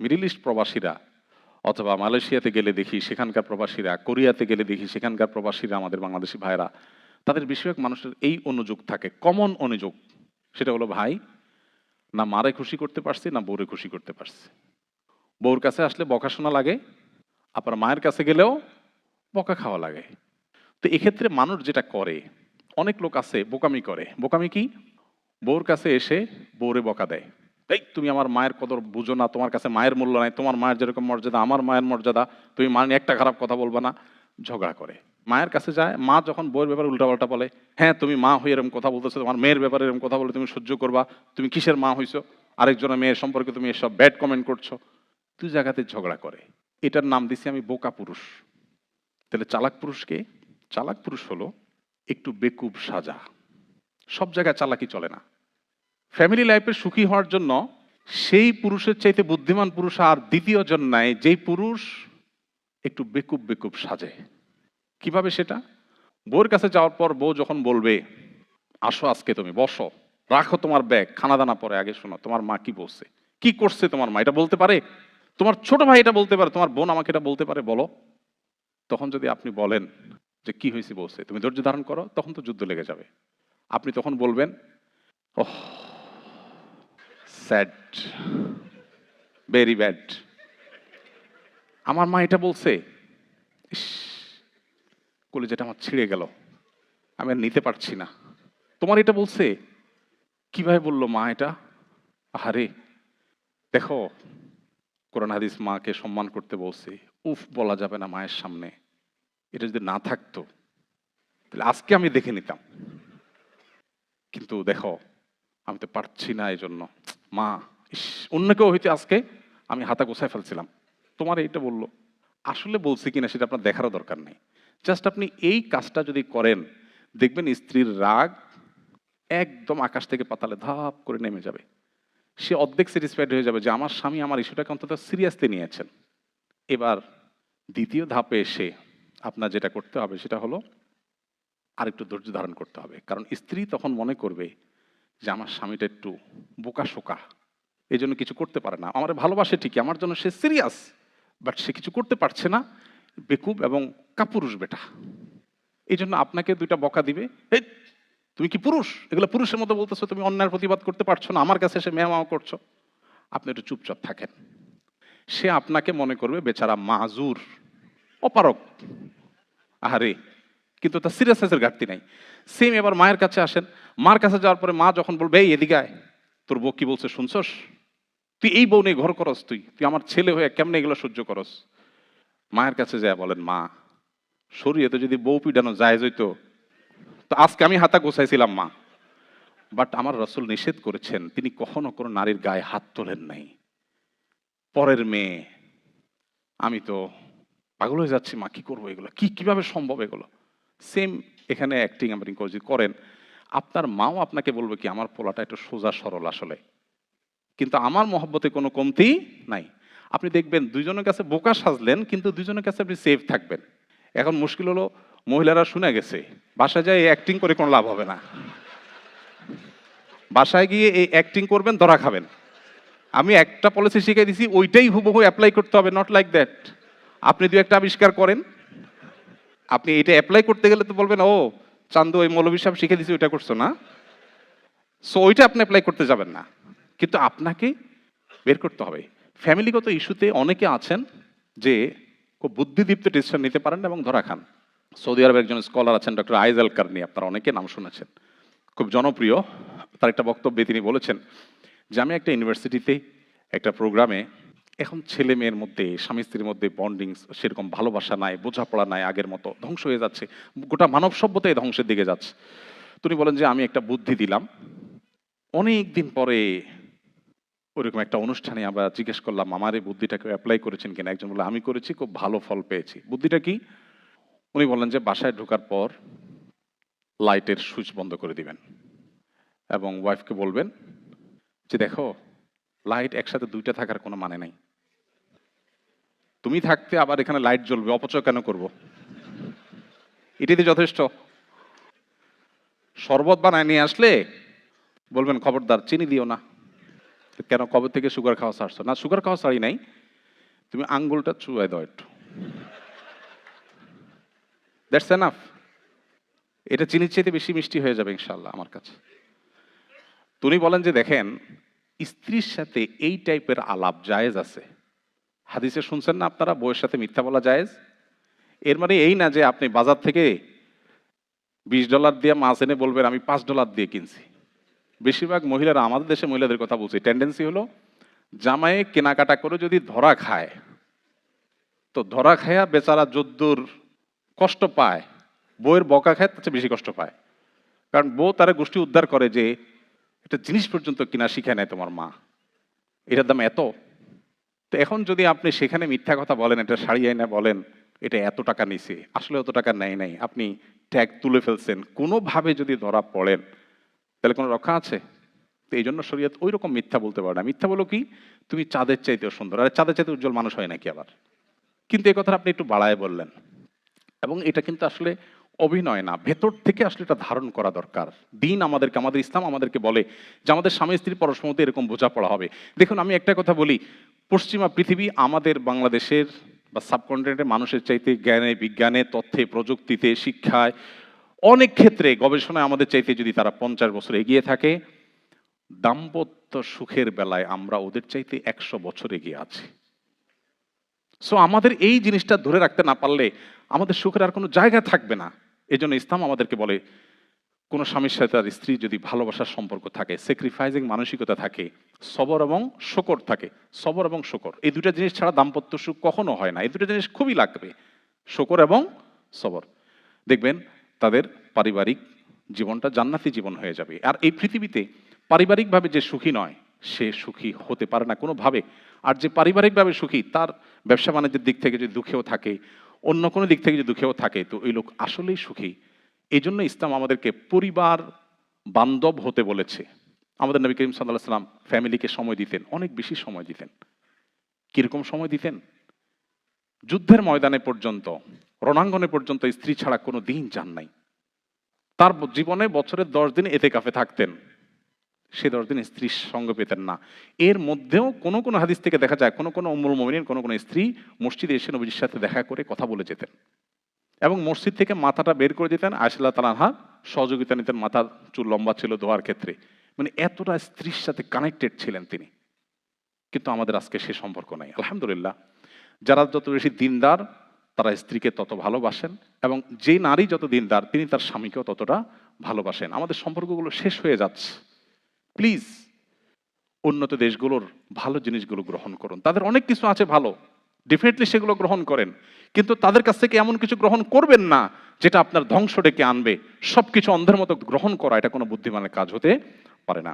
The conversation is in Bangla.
মিডল ইস্ট প্রবাসীরা অথবা মালয়েশিয়াতে গেলে দেখি সেখানকার প্রবাসীরা, কোরিয়াতে গেলে দেখি সেখানকার প্রবাসীরা, আমাদের বাংলাদেশি ভাইরা, তাদের বেশিরভাগ মানুষের এই অনুযোগ থাকে, কমন অনুযোগ। সেটা হলো, ভাই না মারে খুশি করতে পারছি না বউরে খুশি করতে পারছি। বউর কাছে আসলে বকা শোনা লাগে, আবার মায়ের কাছে গেলেও বকা খাওয়া লাগে। তো এক্ষেত্রে মানুষ যেটা করে, অনেক লোক আছে বোকামি করে। বোকামি কি? বউর কাছে এসে বউরে বকা দেয়, এই তুমি আমার মায়ের কদর বুঝো না, তোমার কাছে মায়ের মূল্য নাই, তোমার মায়ের যেরকম মর্যাদা আমার মায়ের মর্যাদা, তুমি মা নিয়ে একটা খারাপ কথা বলবা না। ঝগড়া করে। মায়ের কাছে যায়, মা যখন বউয়ের ব্যাপারে উল্টাপাল্টা বলে, হ্যাঁ তুমি মা হয়ে এরকম কথা বলতেছো, তোমার মেয়ের ব্যাপারে এরকম কথা বলে তুমি সহ্য করবা, তুমি কিসের মা হইছো, আরেকজনের মেয়ের সম্পর্কে তুমি এসব ব্যাড কমেন্ট করছো, তুই জায়গাতে ঝগড়া করে। এটার নাম দিছি আমি বোকা পুরুষ। তাহলে চালাক পুরুষকে? চালাক পুরুষ হলো একটু বেকুব সাজা। সব জায়গায় চালাকি চলে না। ফ্যামিলি লাইফে সুখী হওয়ার জন্য সেই পুরুষের চাইতে বুদ্ধিমান পুরুষ আর দ্বিতীয় জন নাই, যেই পুরুষ একটু বেকুব বেকুব সাজে। কিভাবে সেটা? বউর কাছে যাওয়ার পর বউ যখন বলবে, আসো আজকে তুমি বসো, রাখো তোমার ব্যাগ, খানা দানা পরে আগে শোনো তোমার মা কি বলছে, কি করছে তোমার মা, এটা বলতে পারে? তোমার ছোট ভাই এটা বলতে পারে, তোমার বোন আমাকে এটা বলতে পারে, বলো। তখন যদি আপনি বলেন যে কি হয়েছে বলছে, তুমি ধৈর্য ধারণ করো, তখন তো যুদ্ধ লেগে যাবে। আপনি তখন বলবেন, ওহ স্যাড, ভেরি ব্যাড, আমার মা এটা বলছে, ইস, কলিজাটা আমার ছিঁড়ে গেল, আমি আর নিতে পারছি না। তোমার এটা বলছে? কিভাবে বললো মা এটা? আরে দেখো, কোরআন হাদিস মাকে সম্মান করতে বলছে, উফ বলা যাবে না মায়ের সামনে, এটা যদি না থাকতো তাহলে আজকে আমি দেখে নিতাম, কিন্তু দেখো আমি তো পারছি না, এই জন্য মা, ইস, অন্য কেউ হইতে আজকে আমি হাতা গোছায় ফেলছিলাম, তোমার এইটা বললো। আসলে বলছে কিনা সেটা আপনার দেখারও দরকার নেই। জাস্ট আপনি এই কাজটা যদি করেন, দেখবেন স্ত্রীর রাগ একদম আকাশ থেকে পাতালে ধাপ করে নেমে যাবে। সে অর্ধেক স্যাটিসফাইড হয়ে যাবে যে আমার স্বামী আমার ইস্যুটাকে অন্তত সিরিয়াসলি নিয়েছেন। এবার দ্বিতীয় ধাপে এসে আপনার যেটা করতে হবে সেটা হলো আরেকটু ধৈর্য ধারণ করতে হবে। কারণ স্ত্রী তখন মনে করবে যে আমার স্বামীটা একটু বোকা শোকা, এই জন্য কিছু করতে পারে না, আমার ভালোবাসে ঠিকই, আমার জন্য সে সিরিয়াস, বাট সে কিছু করতে পারছে না, বেকুব এবং কাপুরুষ বেটা। এই জন্য আপনাকে দুইটা বকা দিবে, এই তুমি কি পুরুষ, এগুলো পুরুষের মতো বলতেছো, তুমি অন্যায়ের প্রতিবাদ করতে পারছো না, আমার কাছে এসে মেয়া করছো। আপনি একটু চুপচাপ থাকেন। সে আপনাকে মনে করবে বেচারা মাজুর, অপারক, আহারে, কিন্তু তার সিরিয়াসনেসের ঘাটতি নাই। সেম এবার মায়ের কাছে আসেন, মার কাছে যাওয়ার পরে মা যখন বলবে, এই এদিকে আয়, তোর বউ কি বলছে শুনছস, তুই এই বউ নিয়ে ঘর করস, তুই তুই আমার ছেলে হয়ে কেমনে এগুলো সহ্য করস। মায়ের কাছে যায় বলেন, মা শরীয়তে যদি বউ পিডানো যায় হইতো তো আজকে আমি হাতা গোছাইছিলাম মা, বাট আমার রাসূল নিষেধ করেছেন, তিনি কখনো কোনো নারীর গায়ে হাত তোলেন নাই, পরের মেয়ে, আমি তো পাগল হয়ে যাচ্ছি মা, কি করবো এগুলো, কি কিভাবে সম্ভব এগুলো। সেম এখানে অ্যাক্টিং আপনি যদি করেন, আপনার মাও আপনাকে বলবে কি আমার পোলাটা একটু সোজা সরল আসলে, কিন্তু আমার মহব্বতে কোনো কমতি নাই। আপনি দেখবেন দুইজনের কাছে বোকা সাজলেন, কিন্তু দুইজনের কাছে আপনি সেফ থাকবেন। এখন মুশকিল হলো মহিলারা শুনে গেছে, বাসায় যায় অ্যাক্টিং করে কোনো লাভ হবে না, বাসায় গিয়ে এই অ্যাক্টিং করবেন, ধরা খাবেন। আমি একটা পলিসি শিখে দিছি, ওইটাই হুবহু অ্যাপ্লাই করতে হবে, নট লাইক দ্যাট। আপনি দু একটা আবিষ্কার করেন, আপনি এটা অ্যাপ্লাই করতে গেলে তো বলবেন, ও চান্দু ওই মৌলভী সাহেব শিখে দিছি ওইটা করছো না, সো ওইটা আপনি অ্যাপ্লাই করতে যাবেন না, কিন্তু আপনাকে বের করতে হবে। ফ্যামিলিগত ইস্যুতে অনেকে আছেন যে খুব বুদ্ধিদীপ্ত ডিসিশন নিতে পারেন এবং ধরা খান। সৌদি আরবের একজন স্কলার আছেন ডক্টর আইজাল কারনি, আপনারা অনেকে নাম শুনেছেন, খুব জনপ্রিয়। তার একটা বক্তব্যে তিনি বলেছেন যে আমি একটা ইউনিভার্সিটিতে একটা প্রোগ্রামে, এখন ছেলে মেয়ের মধ্যে স্বামী স্ত্রীর মধ্যে বন্ডিং সেরকম ভালোবাসা নাই, বোঝাপড়া নাই, আগের মতো ধ্বংস হয়ে যাচ্ছে, গোটা মানব সভ্যতাই ধ্বংসের দিকে যাচ্ছে। তিনি বলেন যে আমি একটা বুদ্ধি দিলাম, অনেক দিন পরে ওইরকম একটা অনুষ্ঠানে আমরা জিজ্ঞেস করলাম আমার এই বুদ্ধিটাকে অ্যাপ্লাই করেছেন কিনা, একজন বলল আমি করেছি, খুব ভালো ফল পেয়েছি। বুদ্ধিটা কি? উনি বললেন যে বাসায় ঢোকার পর লাইটের সুইচ বন্ধ করে দিবেন এবং ওয়াইফকে বলবেন যে দেখো, লাইট একসাথে দুইটা থাকার কোনো মানে নাই, তুমি থাকতে আবার এখানে লাইট জ্বলবে, অপচয় কেন করব, এটাই যথেষ্ট। শরবত বানায় নিয়ে আসলে বলবেন খবরদার চিনি দিও না, কেন, কবে থেকে সুগার খাওয়া ছাড়ছো? না, সুগার খাওয়া ছাড়ি নাই, তুমি আঙ্গুলটা চুয়াই দাও একটু, দ্যাটস এনাফ। এটা চিনির চাইতে বেশি মিষ্টি হয়ে যাবে ইনশাল্লাহ আমার কাছে। তুমি বলেন যে দেখেন, স্ত্রীর সাথে এই টাইপের আলাপ জায়েজ আছে। হাদিসে শুনছেন না আপনারা, বউয়ের সাথে মিথ্যা বলা জায়েজ? এর মানে এই না যে আপনি বাজার থেকে $20 দিয়ে মাছ এনে বলবেন আমি $5 দিয়ে কিনছি। বেশিরভাগ মহিলারা, আমাদের দেশে মহিলাদের কথা বলছি, টেন্ডেন্সি হলো জামাইয়ে কেনাকাটা করে যদি ধরা খায়, তো ধরা খায়া বেচারা যদ্দুর কষ্ট পায়, বউয়ের বকা খায় তার চেয়ে বেশি কষ্ট পায়। কারণ বউ তারা গোষ্ঠী উদ্ধার করে যে একটা জিনিস পর্যন্ত কিনা শিখে নেয় তোমার মা, এটার দাম এত। তো এখন যদি আপনি সেখানে মিথ্যা কথা বলেন, এটা শাড়ি আইনা বলেন এটা এত টাকা নিছে, আসলে অত টাকা নেয় নাই, আপনি ট্যাগ তুলে ফেলছেন, কোনোভাবে যদি ধরা পড়েন তাহলে কোনো রক্ষা আছে? তো এই জন্য শরীয়ত ওই রকম মিথ্যা বলতে পারে না। মিথ্যা বলো কি, তুমি চাঁদের চাইতেও সুন্দর, আর চাঁদের চাইতে উজ্জ্বল মানুষ হয় নাকি আবার? কিন্তু এই কথাটা আপনি একটু বাড়ায় বললেন, এবং এটা কিন্তু আসলে অভিনয় না, ভেতর থেকে আসলে এটা ধারণ করা দরকার। দিন আমাদেরকে, আমাদের ইসলাম আমাদেরকে বলে যে আমাদের স্বামী স্ত্রী পরস্পর মধ্যে এরকম বোঝাপড়া হবে। দেখুন, আমি একটা কথা বলি, পশ্চিমা পৃথিবী আমাদের বাংলাদেশের বা সাবকন্টিনেন্টের মানুষের চাইতে জ্ঞানে, বিজ্ঞানে, তথ্যে, প্রযুক্তিতে, শিক্ষায়, অনেক ক্ষেত্রে গবেষণায় আমাদের চাইতে যদি তারা 50 বছর এগিয়ে থাকে, দাম্পত্য সুখের বেলায় আমরা ওদের চাইতে 100 বছর এগিয়ে আছি। সো আমাদের এই জিনিসটা ধরে রাখতে না পারলে আমাদের সুখের আর কোনো জায়গা থাকবে না। এই জন্য ইসলাম আমাদেরকে বলে, কোনো স্বামীর সাথে তার স্ত্রী যদি ভালোবাসার সম্পর্ক থাকে, স্যাক্রিফাইসিং মানসিকতা থাকে, সবর এবং শকর থাকে, সবর এবং শকর, এই দুটা জিনিস ছাড়া দাম্পত্য সুখ কখনো হয় না। এই দুটো জিনিস খুবই লাগবে, শকর এবং সবর। দেখবেন তাদের পারিবারিক জীবনটা জান্নাতি জীবন হয়ে যাবে। আর এই পৃথিবীতে পারিবারিকভাবে যে সুখী নয়, সে সুখী হতে পারে না কোনোভাবে। আর যে পারিবারিকভাবে সুখী, তার ব্যবসা বাণিজ্যের দিক থেকে যদি দুঃখেও থাকে, অন্য কোনো দিক থেকে যদি দুঃখেও থাকে, তো ওই লোক আসলেই সুখী। এই জন্য ইসলাম আমাদেরকে পরিবার বান্ধব হতে বলেছে। আমাদের নবী করিম সাল্লাল্লাহু আলাইহি ওয়াসাল্লাম ফ্যামিলিকে সময় দিতেন, অনেক বেশি সময় দিতেন। কিরকম সময় দিতেন? যুদ্ধের ময়দানে পর্যন্ত, রণাঙ্গনে পর্যন্ত স্ত্রী ছাড়া কোনো দিন যান নাই। তার জীবনে বছরের 10 দিন এতেকাফে থাকতেন, সে 10 দিন স্ত্রীর সঙ্গ পেতেন না। এর মধ্যেও কোনো কোনো হাদিস থেকে দেখা যায় কোনো কোনো উম্মুল মুমিনিন, কোনো কোনো স্ত্রী মসজিদে এসে নবীর সাথে দেখা করে কথা বলে যেতেন, এবং মসজিদ থেকে মাথাটা বের করে দিতেন। আয়েশা রাদিয়াল্লাহু আনহা সহযোগিতা নিতেন, মাথার চুল লম্বা ছিল ধোয়ার ক্ষেত্রে। মানে এতটা স্ত্রীর সাথে কানেক্টেড ছিলেন তিনি। কিন্তু আমাদের আজকে সে সম্পর্ক নাই। আলহামদুলিল্লাহ, যারা যত বেশি দিনদার তারা স্ত্রীকে তত ভালোবাসেন, এবং যে নারী যত দিনদার তিনি তার স্বামীকেও ততটা ভালোবাসেন। আমাদের সম্পর্কগুলো শেষ হয়ে যাচ্ছে। প্লিজ উন্নত দেশগুলোর ভালো জিনিসগুলো গ্রহণ করুন, তাদের অনেক কিছু আছে ভালো, ডেফিনেটলি সেগুলো গ্রহণ করেন, কিন্তু তাদের কাছ থেকে এমন কিছু গ্রহণ করবেন না যেটা আপনার ধ্বংস ডেকে আনবে। সবকিছু অন্ধের মতো গ্রহণ করা এটা কোনো বুদ্ধিমানের কাজ হতে পারে না।